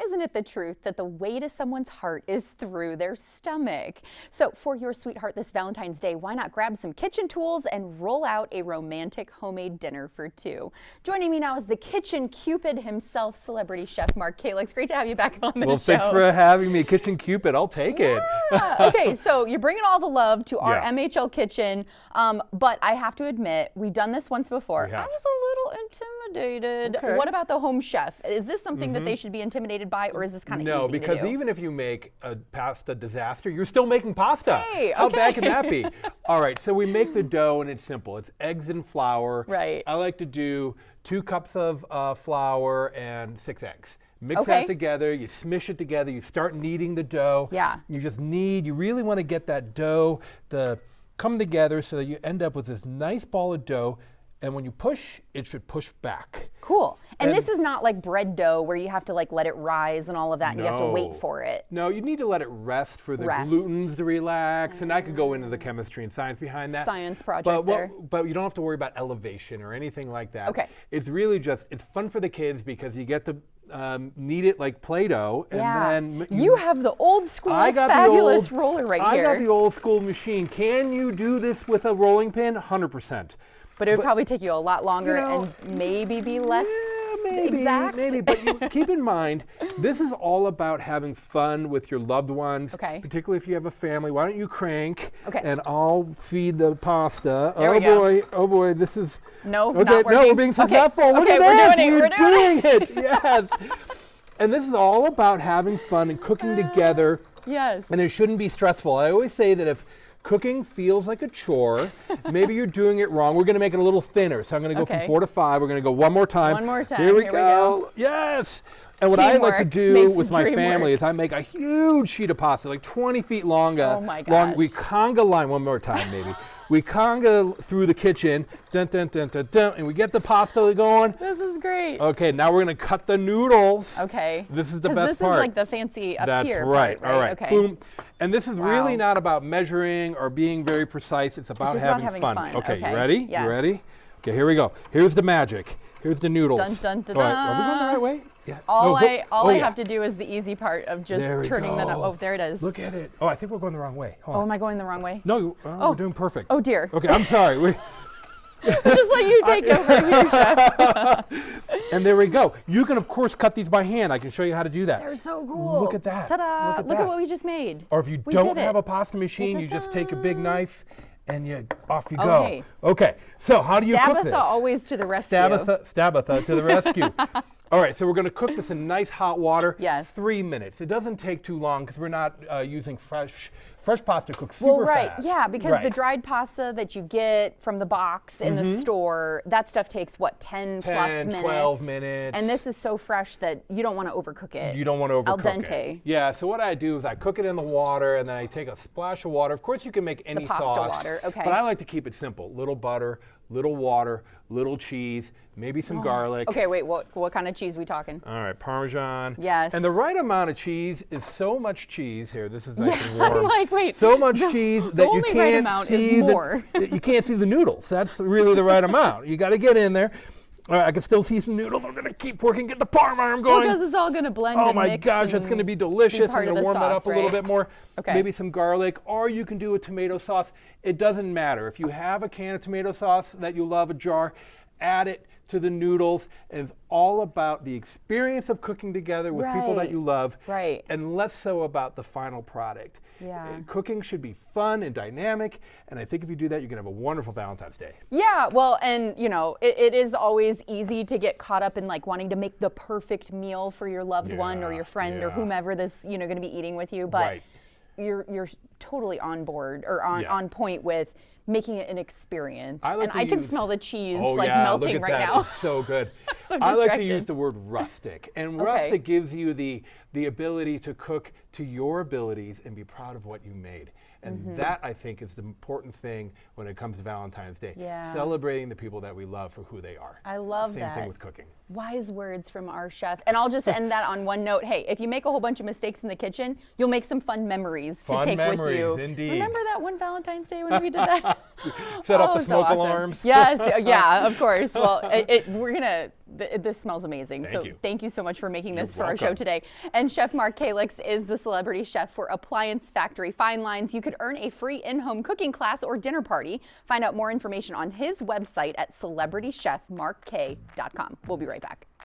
Isn't it the truth that the way to someone's heart is through their stomach? So for your sweetheart this Valentine's Day, why not grab some kitchen tools and roll out a romantic homemade dinner for two? Joining me now is the kitchen cupid himself, celebrity chef Mark KALIX. Great to have you back on the show. Well, thanks for having me. Kitchen cupid, I'll take it. Okay, so you're bringing all the love to our MHL kitchen, but I have to admit, we've done this once before. I was a little intimidated. Okay. What about the home chef? Is this something that they should be intimidated by, or is this kind of easy to do? No, because even if you make a pasta disaster, you're still making pasta. Hey, How bad can that be? All right, so we make the dough, and it's simple. It's eggs and flour. Right. I like to do 2 cups of flour and 6 eggs. Mix that together, you smish it together, you start kneading the dough. Yeah. You really want to get that dough to come together so that you end up with this nice ball of dough. And when you push, it should push back. Cool. And this is not like bread dough where you have to like let it rise and all of that and you have to wait for it. No, you need to let it rest for the glutens to relax. And I could go into the chemistry and science behind that. Science project there. But you don't have to worry about elevation or anything like that. Okay. It's really just, it's fun for the kids because you get to knead it like Play-Doh. And then you have the old school fabulous roller right here. I got the old school machine. Can you do this with a rolling pin? 100%. But it would probably take you a lot longer and maybe be less exact. Maybe, but you keep in mind, this is all about having fun with your loved ones, particularly if you have a family. Why don't you crank, and I'll feed the pasta. Oh boy, this is... not working. No, we're being successful. Look at this, we're doing it. Yes. And this is all about having fun and cooking together. Yes. And it shouldn't be stressful. I always say that if cooking feels like a chore, maybe you're doing it wrong. We're going to make it a little thinner. So I'm going to go from 4 to 5. We're going to go one more time. One more time. Here we go. Yes. And what I like to do with my family is I make a huge sheet of pasta, like 20 feet long. Oh my gosh. We conga line one more time, maybe. We conga through the kitchen, dun, dun, dun, dun, dun, and we get the pasta going. This is great. Okay, now we're going to cut the noodles. Okay. This is the best part. This is like the fancy up here. That's right. Part, All right. Okay. Boom. And this is really not about measuring or being very precise. It's about having fun. Okay, you ready? Yes. You ready? Okay, here we go. Here's the magic. Here's the noodles. Dun, dun, dun, All right. Are we going the right way? Yeah. All I have to do is the easy part of just turning that up. Oh, there it is. Look at it. Oh, I think we're going the wrong way. Hold on. Am I going the wrong way? No, we're doing perfect. Oh dear. Okay, I'm sorry. Just let you take over here, chef. And there we go. You can, of course, cut these by hand. I can show you how to do that. They're so cool. Look at that. Ta-da. Look at what we just made. Or if you don't have a pasta machine, you just take a big knife and off you go. Okay, so how do you cook this? Stabatha always to the rescue. Stabatha to the rescue. All right, so we're going to cook this in nice hot water. Yes. 3 minutes. It doesn't take too long because we're not using fresh pasta cooks super fast. Yeah, because the dried pasta that you get from the box in the store, that stuff takes, what, 10 plus minutes? 12 minutes. And this is so fresh that you don't want to overcook it. You don't want to overcook Al dente. it. Yeah, so what I do is I cook it in the water, and then I take a splash of water. Of course, you can make any sauce. The pasta water, okay. But I like to keep it simple. Little butter, little water, little cheese, maybe some garlic. Okay, wait, what kind of cheese are we talking? All right, Parmesan. Yes. And the right amount of cheese is so much cheese. Here, this is nice and warm. I'm like, wait. So much cheese that you can't see you can't see the noodles. That's really the right amount. You got to get in there. All right, I can still see some noodles. I'm going to keep working, get the parm going. Because it's all going to blend and mix. Oh my gosh, it's going to be delicious. I'm going to warm that up a little bit more. Okay. Maybe some garlic, or you can do a tomato sauce. It doesn't matter. If you have a can of tomato sauce that you love, a jar, add it to the noodles. And it's all about the experience of cooking together with people that you love. Right. And less so about the final product. Yeah. Cooking should be fun and dynamic, and I think if you do that, you can have a wonderful Valentine's Day. Yeah, well, and you know, it is always easy to get caught up in like wanting to make the perfect meal for your loved one or your friend or whomever this, you know, going to be eating with you, but you're totally on board or on point with making it an experience. And I can smell the cheese melting right now. It's so good. So I like to use the word rustic. And rustic gives you the ability to cook to your abilities and be proud of what you made. And that, I think, is the important thing when it comes to Valentine's Day. Yeah. Celebrating the people that we love for who they are. I love that. Same thing with cooking. Wise words from our chef. And I'll just end that on one note. Hey, if you make a whole bunch of mistakes in the kitchen, you'll make some fun memories to take with you. Indeed. Remember that one Valentine's Day when we did that? Set off the so smoke awesome. alarms. Yes, yeah, of course. Well, this smells amazing. Thank you So much for making this You're for our show welcome. today. And Chef Mark KALIX is the celebrity chef for Appliance Factory Fine Lines. You could earn a free in-home cooking class or dinner party. Find out more information on his website at celebritychefmarkk.com. We'll be right back.